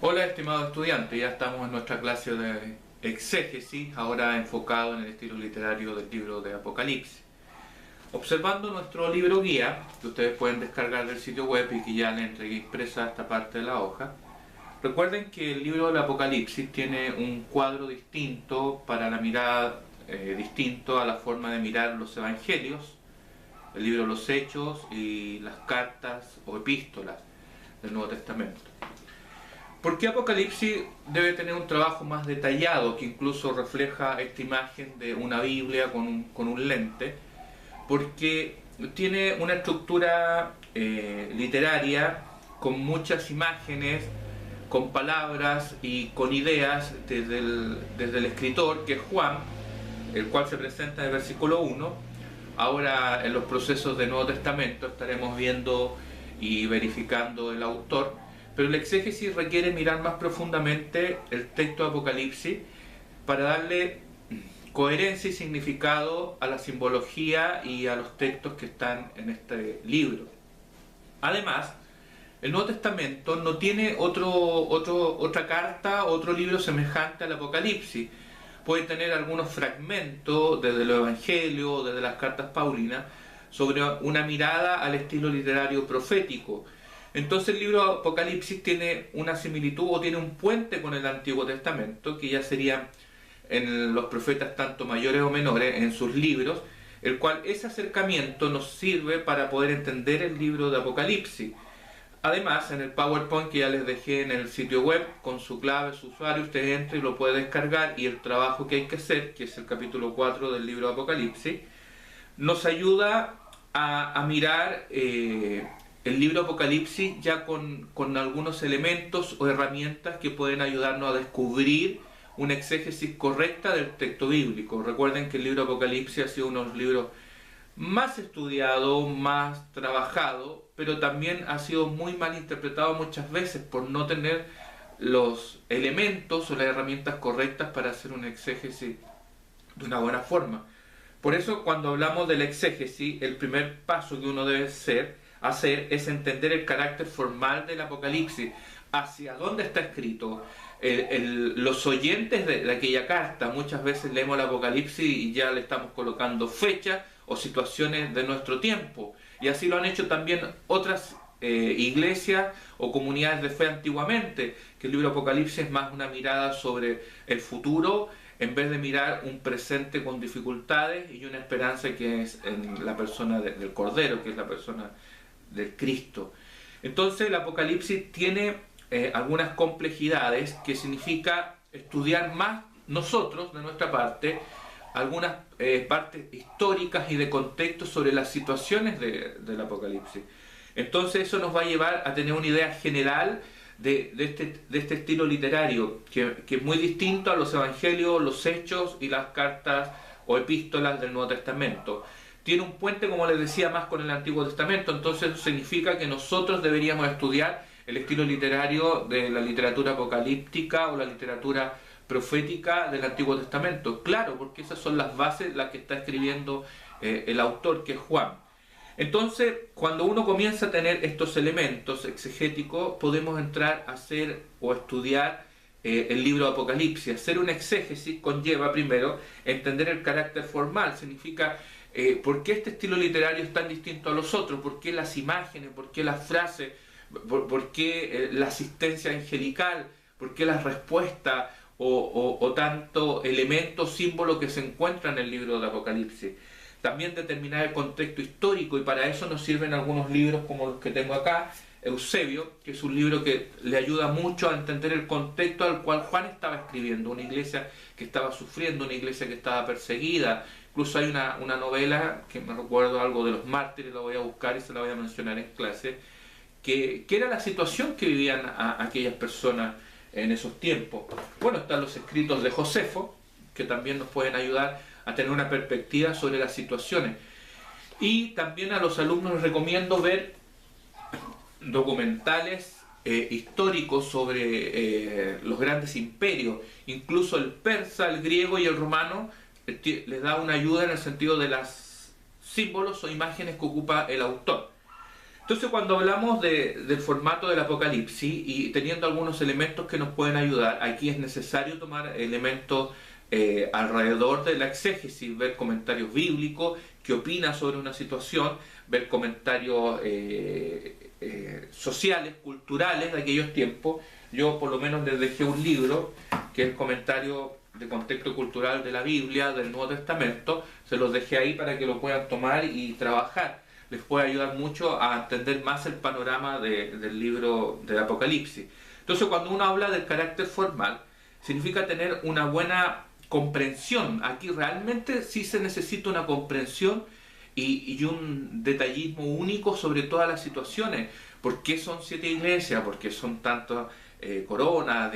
Hola estimados estudiantes, ya estamos en nuestra clase de exégesis, ahora enfocado en el estilo literario del libro de Apocalipsis. Observando nuestro libro guía, que ustedes pueden descargar del sitio web y que ya le entregué impresa esta parte de la hoja, recuerden que el libro del Apocalipsis tiene un cuadro distinto para la mirada, distinto a la forma de mirar los evangelios, el libro de los Hechos y las cartas o epístolas del Nuevo Testamento. ¿Por qué Apocalipsis debe tener un trabajo más detallado que incluso refleja esta imagen de una Biblia con un lente? Porque tiene una estructura literaria con muchas imágenes, con palabras y con ideas desde el escritor, que es Juan, el cual se presenta en el versículo 1. Ahora en los procesos del Nuevo Testamento estaremos viendo y verificando el autor. Pero el exégesis requiere mirar más profundamente el texto de Apocalipsis para darle coherencia y significado a la simbología y a los textos que están en este libro. Además, el Nuevo Testamento no tiene otra carta, otro libro semejante al Apocalipsis. Puede tener algunos fragmentos desde los Evangelios, desde las cartas paulinas, sobre una mirada al estilo literario profético. Entonces el libro Apocalipsis tiene una similitud o tiene un puente con el Antiguo Testamento, que ya serían en los profetas tanto mayores o menores en sus libros, el cual ese acercamiento nos sirve para poder entender el libro de Apocalipsis. Además, en el PowerPoint que ya les dejé en el sitio web, con su clave, su usuario, usted entra y lo puede descargar, y el trabajo que hay que hacer, que es el capítulo 4 del libro de Apocalipsis, nos ayuda a mirar el libro Apocalipsis ya con algunos elementos o herramientas que pueden ayudarnos a descubrir una exégesis correcta del texto bíblico. Recuerden que el libro Apocalipsis ha sido uno de los libros más estudiados, más trabajados, pero también ha sido muy mal interpretado muchas veces por no tener los elementos o las herramientas correctas para hacer una exégesis de una buena forma. Por eso, cuando hablamos de la exégesis, el primer paso que uno debe hacer es entender el carácter formal del Apocalipsis, hacia dónde está escrito. Los oyentes de aquella carta, muchas veces leemos el Apocalipsis y ya le estamos colocando fechas o situaciones de nuestro tiempo, y así lo han hecho también otras iglesias o comunidades de fe antiguamente, que el libro Apocalipsis es más una mirada sobre el futuro, en vez de mirar un presente con dificultades y una esperanza que es en la persona del Cordero, que es la persona del Cristo. Entonces el Apocalipsis tiene algunas complejidades que significa estudiar más nosotros, de nuestra parte, algunas partes históricas y de contexto sobre las situaciones del Apocalipsis. Entonces eso nos va a llevar a tener una idea general de este estilo literario, que es muy distinto a los Evangelios, los Hechos y las cartas o epístolas del Nuevo Testamento. Tiene un puente, como les decía, más con el Antiguo Testamento, entonces eso significa que nosotros deberíamos estudiar el estilo literario de la literatura apocalíptica o la literatura profética del Antiguo Testamento. Claro, porque esas son las bases, las que está escribiendo el autor, que es Juan. Entonces, cuando uno comienza a tener estos elementos exegéticos, podemos entrar a hacer o estudiar el libro de Apocalipsis. Hacer una exégesis conlleva primero entender el carácter formal, significa por qué este estilo literario es tan distinto a los otros, por qué las imágenes, por qué las frases, por qué la asistencia angelical, por qué las respuestas o tanto elementos, símbolos que se encuentran en el libro de Apocalipsis. También determinar el contexto histórico, y para eso nos sirven algunos libros como los que tengo acá. Eusebio, que es un libro que le ayuda mucho a entender el contexto al cual Juan estaba escribiendo, una iglesia que estaba sufriendo, una iglesia que estaba perseguida. Incluso hay una novela, que me recuerdo algo de los mártires, la voy a buscar y se la voy a mencionar en clase, que era la situación que vivían aquellas personas en esos tiempos. Bueno, están los escritos de Josefo, que también nos pueden ayudar a tener una perspectiva sobre las situaciones. Y también a los alumnos les recomiendo ver documentales históricos sobre los grandes imperios. Incluso el persa, el griego y el romano les da una ayuda en el sentido de los símbolos o imágenes que ocupa el autor. Entonces, cuando hablamos del formato del Apocalipsis y teniendo algunos elementos que nos pueden ayudar, aquí es necesario tomar elementos alrededor de la exégesis, ver comentarios bíblicos, qué opina sobre una situación, ver comentarios sociales, culturales de aquellos tiempos. Yo por lo menos les dejé un libro, que es el comentario de contexto cultural de la Biblia, del Nuevo Testamento, se los dejé ahí para que lo puedan tomar y trabajar. Les puede ayudar mucho a entender más el panorama del libro del Apocalipsis. Entonces, cuando uno habla del carácter formal, significa tener una buena comprensión. Aquí realmente sí se necesita una comprensión y un detallismo único sobre todas las situaciones. ¿Por qué son 7 iglesias? ¿Por qué son tantas coronas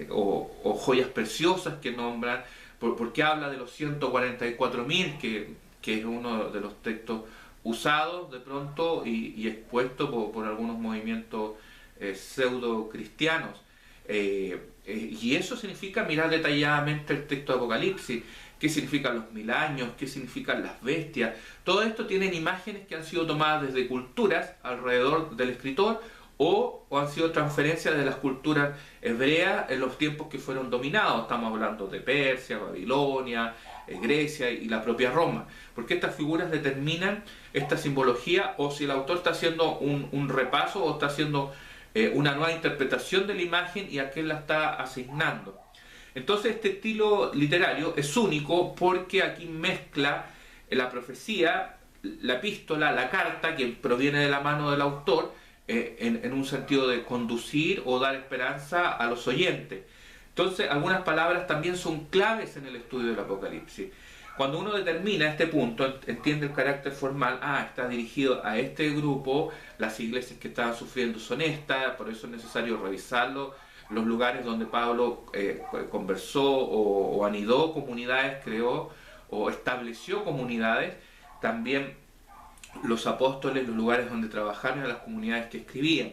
o joyas preciosas que nombran? ¿Por qué habla de los 144.000, que es uno de los textos usados de pronto y expuestos por algunos movimientos pseudo cristianos? Y eso significa mirar detalladamente el texto de Apocalipsis. ¿Qué significan los 1000 años? ¿Qué significan las bestias? Todo esto tienen imágenes que han sido tomadas desde culturas alrededor del escritor o han sido transferencias de las culturas hebreas en los tiempos que fueron dominados. Estamos hablando de Persia, Babilonia, Grecia y la propia Roma. Porque estas figuras determinan esta simbología, o si el autor está haciendo un repaso o está haciendo una nueva interpretación de la imagen y a quién la está asignando. Entonces este estilo literario es único porque aquí mezcla la profecía, la epístola, la carta que proviene de la mano del autor en un sentido de conducir o dar esperanza a los oyentes. Entonces algunas palabras también son claves en el estudio del Apocalipsis. Cuando uno determina este punto, entiende el carácter formal, está dirigido a este grupo, las iglesias que estaban sufriendo son estas, por eso es necesario revisarlo, los lugares donde Pablo conversó o anidó comunidades, creó o estableció comunidades, también los apóstoles, los lugares donde trabajaron, en las comunidades que escribían.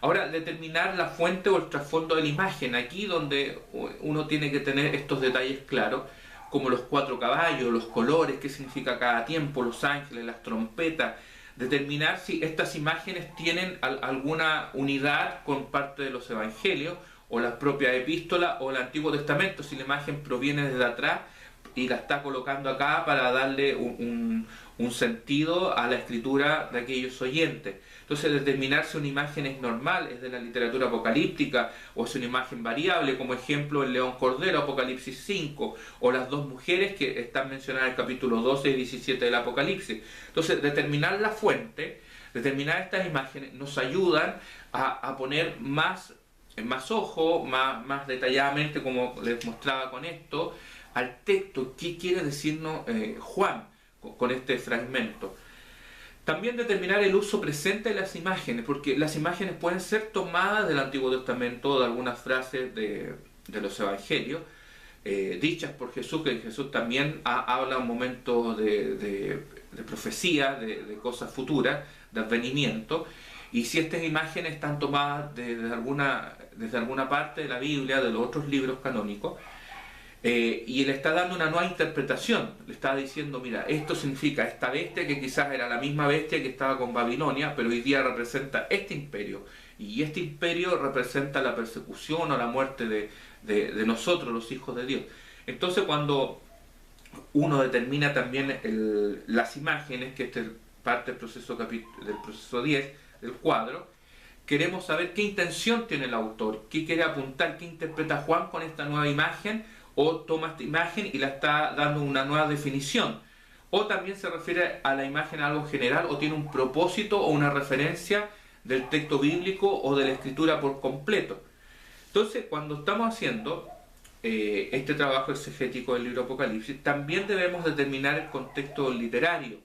Ahora, determinar la fuente o el trasfondo de la imagen, aquí donde uno tiene que tener estos detalles claros, como los 4 caballos, los colores, qué significa cada tiempo, los ángeles, las trompetas, determinar si estas imágenes tienen alguna unidad con parte de los evangelios, o la propia epístola, o el Antiguo Testamento, si la imagen proviene desde atrás y la está colocando acá para darle un sentido a la escritura de aquellos oyentes. Entonces, determinar si una imagen es normal, es de la literatura apocalíptica, o es una imagen variable, como ejemplo el león cordero, Apocalipsis 5, o las 2 mujeres que están mencionadas en el capítulo 12 y 17 del Apocalipsis. Entonces, determinar la fuente, determinar estas imágenes, nos ayudan a poner más ojo, más detalladamente, como les mostraba con esto, al texto, qué quiere decirnos Juan con este fragmento. También determinar el uso presente de las imágenes, porque las imágenes pueden ser tomadas del Antiguo Testamento, de algunas frases de los evangelios, dichas por Jesús, que Jesús también habla un momento de profecía, de cosas futuras, de advenimiento, y si estas imágenes están tomadas desde alguna parte de la Biblia, de los otros libros canónicos, y le está dando una nueva interpretación, le está diciendo, mira, esto significa esta bestia que quizás era la misma bestia que estaba con Babilonia, pero hoy día representa este imperio, y este imperio representa la persecución o la muerte de nosotros, los hijos de Dios. Entonces, cuando uno determina también las imágenes, que esta es parte del proceso 10 del cuadro, queremos saber qué intención tiene el autor, qué quiere apuntar, qué interpreta Juan con esta nueva imagen, o toma esta imagen y la está dando una nueva definición, o también se refiere a la imagen a algo general, o tiene un propósito o una referencia del texto bíblico o de la escritura por completo. Entonces, cuando estamos haciendo este trabajo exegético del libro Apocalipsis, también debemos determinar el contexto literario,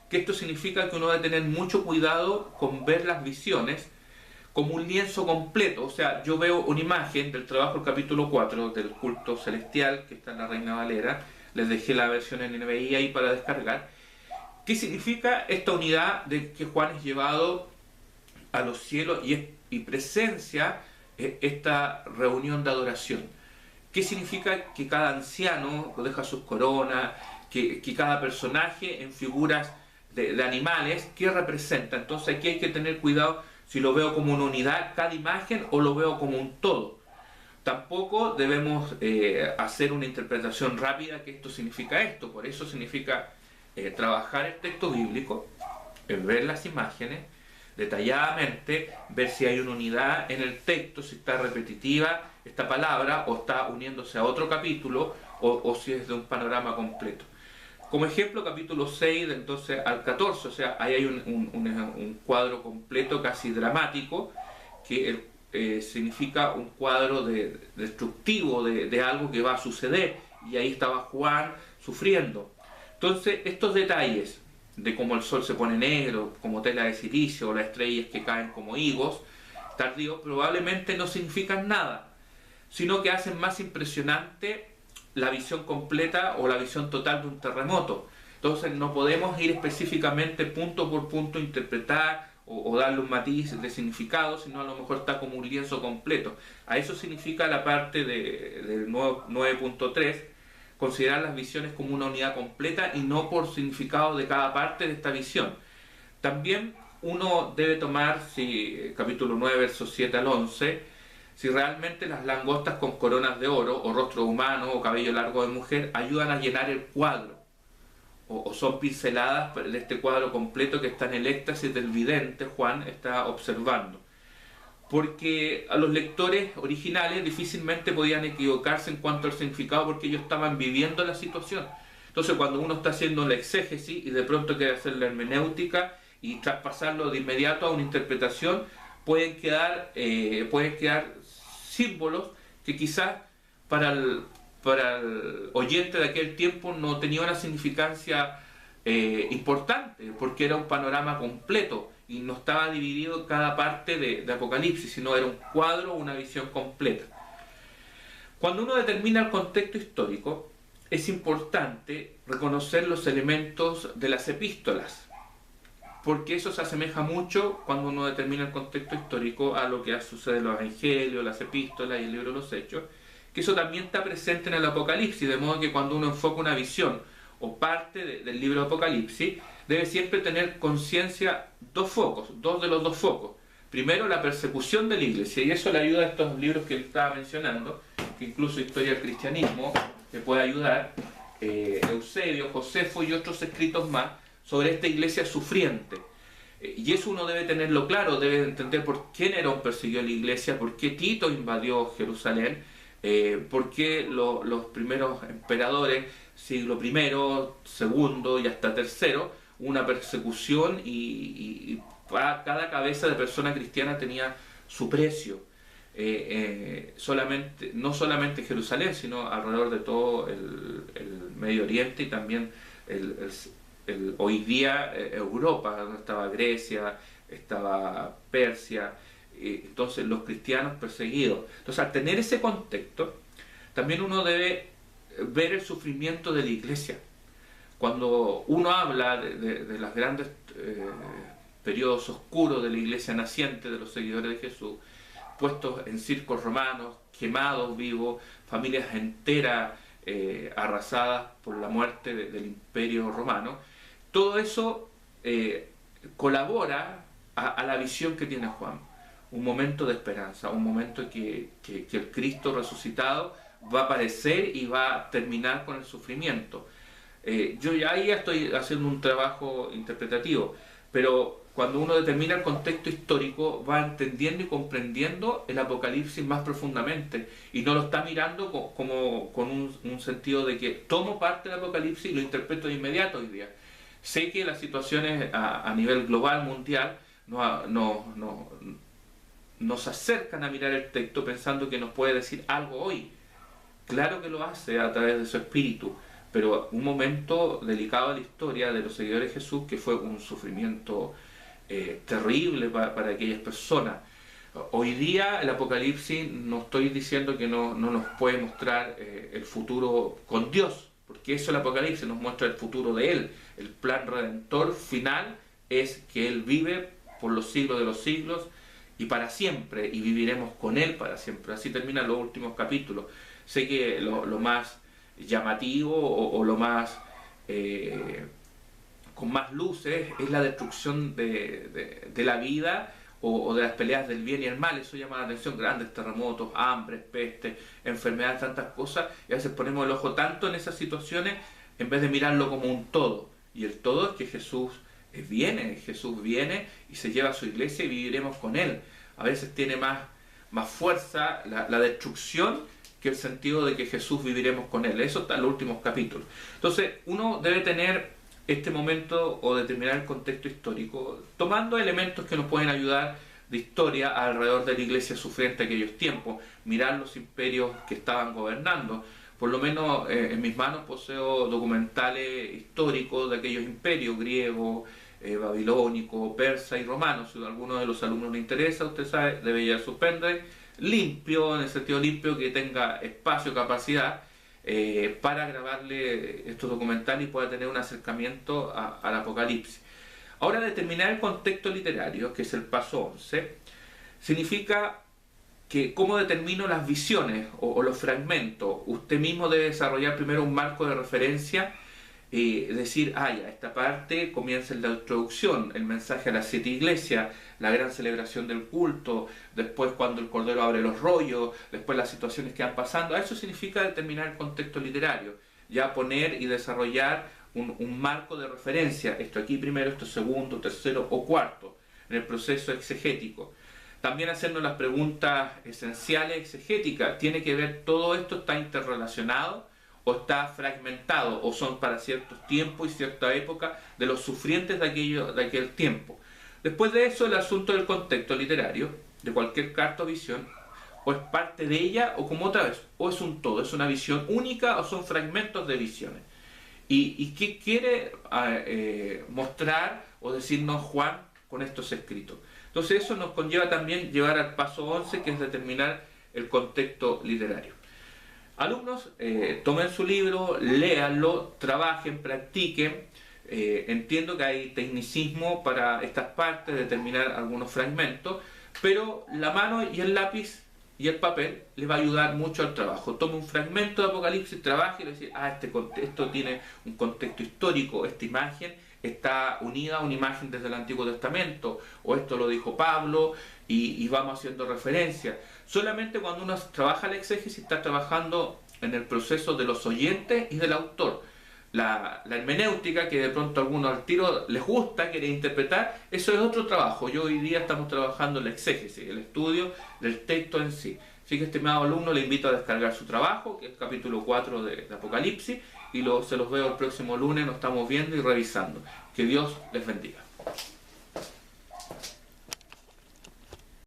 que esto significa que uno debe tener mucho cuidado con ver las visiones como un lienzo completo. O sea, yo veo una imagen del trabajo del capítulo 4 del culto celestial, que está en la Reina Valera, les dejé la versión en NBI ahí para descargar. ¿Qué significa esta unidad de que Juan es llevado a los cielos y presencia esta reunión de adoración? ¿Qué significa que cada anciano deja sus coronas, que cada personaje en figuras de animales, ¿qué representa? Entonces aquí hay que tener cuidado si lo veo como una unidad cada imagen o lo veo como un todo. Tampoco debemos hacer una interpretación rápida que esto significa esto. Por eso significa trabajar el texto bíblico, ver las imágenes detalladamente, ver si hay una unidad en el texto, si está repetitiva esta palabra o está uniéndose a otro capítulo o si es de un panorama completo. Como ejemplo, capítulo 6, entonces al 14, o sea, ahí hay un cuadro completo casi dramático que significa un cuadro destructivo de algo que va a suceder, y ahí estaba Juan sufriendo. Entonces, estos detalles de cómo el sol se pone negro, como tela de silicio, o las estrellas que caen como higos tardíos, probablemente no significan nada, sino que hacen más impresionante la visión completa o la visión total de un terremoto. Entonces no podemos ir específicamente punto por punto a interpretar o darle un matiz de significado, sino a lo mejor está como un lienzo completo. A eso significa la parte del 9.3, considerar las visiones como una unidad completa y no por significado de cada parte de esta visión. También uno debe tomar, capítulo 9, versos 7 al 11, si realmente las langostas con coronas de oro, o rostro humano, o cabello largo de mujer, ayudan a llenar el cuadro, o son pinceladas de este cuadro completo que está en el éxtasis del vidente, Juan está observando. Porque a los lectores originales difícilmente podían equivocarse en cuanto al significado, porque ellos estaban viviendo la situación. Entonces, cuando uno está haciendo la exégesis y de pronto quiere hacer la hermenéutica y traspasarlo de inmediato a una interpretación, pueden quedar símbolos que quizás para el oyente de aquel tiempo no tenía una significancia importante, porque era un panorama completo y no estaba dividido en cada parte de Apocalipsis, sino era un cuadro, una visión completa. Cuando uno determina el contexto histórico, es importante reconocer los elementos de las epístolas, porque eso se asemeja mucho cuando uno determina el contexto histórico a lo que sucede en los evangelios, las epístolas y el libro de los Hechos, que eso también está presente en el Apocalipsis, de modo que cuando uno enfoca una visión o parte del libro de Apocalipsis, debe siempre tener conciencia dos de los dos focos. Primero, la persecución de la iglesia, y eso le ayuda a estos libros que él estaba mencionando, que incluso Historia del Cristianismo le puede ayudar, Eusebio, Josefo y otros escritos más, sobre esta iglesia sufriente. Y eso uno debe tenerlo claro, debe entender por qué Nerón persiguió a la iglesia, por qué Tito invadió Jerusalén, por qué los primeros emperadores, siglo I, II y hasta III, una persecución y cada cabeza de persona cristiana tenía su precio. No solamente Jerusalén, sino alrededor de todo el Medio Oriente y también hoy día Europa, donde estaba Grecia, estaba Persia, entonces los cristianos perseguidos. Entonces, al tener ese contexto, también uno debe ver el sufrimiento de la iglesia. Cuando uno habla de los grandes periodos oscuros de la iglesia naciente, de los seguidores de Jesús, puestos en circos romanos, quemados vivos, familias enteras arrasadas por la muerte del imperio romano, todo eso colabora a la visión que tiene Juan. Un momento de esperanza, un momento que el Cristo resucitado va a aparecer y va a terminar con el sufrimiento. Yo ya ahí estoy haciendo un trabajo interpretativo, pero cuando uno determina el contexto histórico va entendiendo y comprendiendo el Apocalipsis más profundamente y no lo está mirando como con un sentido de que tomo parte del Apocalipsis y lo interpreto de inmediato hoy día. Sé que las situaciones a nivel global, mundial, nos acercan a mirar el texto pensando que nos puede decir algo hoy. Claro que lo hace a través de su espíritu, pero un momento delicado de la historia de los seguidores de Jesús, que fue un sufrimiento terrible para aquellas personas. Hoy día el Apocalipsis, no estoy diciendo que no nos puede mostrar el futuro con Dios, porque eso el Apocalipsis nos muestra el futuro de Él. El plan redentor final es que Él vive por los siglos de los siglos y para siempre, y viviremos con Él para siempre. Así terminan los últimos capítulos. Sé que lo más llamativo o lo más con más luces, es la destrucción de la vida o de las peleas del bien y el mal. Eso llama la atención, grandes terremotos, hambres, pestes, enfermedades, tantas cosas, y a veces ponemos el ojo tanto en esas situaciones en vez de mirarlo como un todo. Y el todo es que Jesús viene y se lleva a su iglesia y viviremos con Él. A veces tiene más fuerza la destrucción que el sentido de que Jesús viviremos con Él. Eso está en los últimos capítulos. Entonces, uno debe tener este momento o determinar el contexto histórico, tomando elementos que nos pueden ayudar de historia alrededor de la iglesia sufriente de aquellos tiempos, mirar los imperios que estaban gobernando. Por lo menos en mis manos poseo documentales históricos de aquellos imperios, griego, babilónico, persa y romano. Si a alguno de los alumnos le interesa, usted sabe, debe llevar su pendrive limpio, en el sentido limpio, que tenga espacio, capacidad, para grabarle estos documentales y pueda tener un acercamiento al Apocalipsis. Ahora, determinar el contexto literario, que es el paso 11, significa que cómo determino las visiones o los fragmentos. Usted mismo debe desarrollar primero un marco de referencia, decir, ya, esta parte comienza en la introducción, el mensaje a las 7 iglesias, la gran celebración del culto, después cuando el Cordero abre los rollos, después las situaciones que van pasando. Eso significa determinar el contexto literario, ya poner y desarrollar un marco de referencia, esto aquí primero, esto segundo, tercero o cuarto, en el proceso exegético. También hacernos las preguntas esenciales exegéticas. ¿Tiene que ver todo esto, está interrelacionado o está fragmentado, o son para ciertos tiempos y cierta época de los sufrientes de aquel tiempo? Después de eso, el asunto del contexto literario de cualquier carta o visión, o es parte de ella o como otra vez, o es un todo, es una visión única o son fragmentos de visiones. ¿Y qué quiere mostrar o decirnos Juan con estos escritos? Entonces eso nos conlleva también llevar al paso 11, que es determinar el contexto literario. Alumnos, tomen su libro, léanlo, trabajen, practiquen. Entiendo que hay tecnicismo para estas partes, determinar algunos fragmentos, pero la mano y el lápiz y el papel les va a ayudar mucho al trabajo. Tome un fragmento de Apocalipsis, trabaje y le dice, esto tiene un contexto histórico, esta imagen está unida a una imagen desde el Antiguo Testamento, o esto lo dijo Pablo, y vamos haciendo referencia. Solamente cuando uno trabaja la exégesis está trabajando en el proceso de los oyentes y del autor. La hermenéutica, que de pronto a algunos al tiro les gusta, quiere interpretar, eso es otro trabajo. Yo hoy día estamos trabajando en la exégesis, el estudio del texto en sí. Así que, estimado alumno, le invito a descargar su trabajo, que es el capítulo 4 de Apocalipsis, y se los veo el próximo lunes, nos estamos viendo y revisando. Que Dios les bendiga.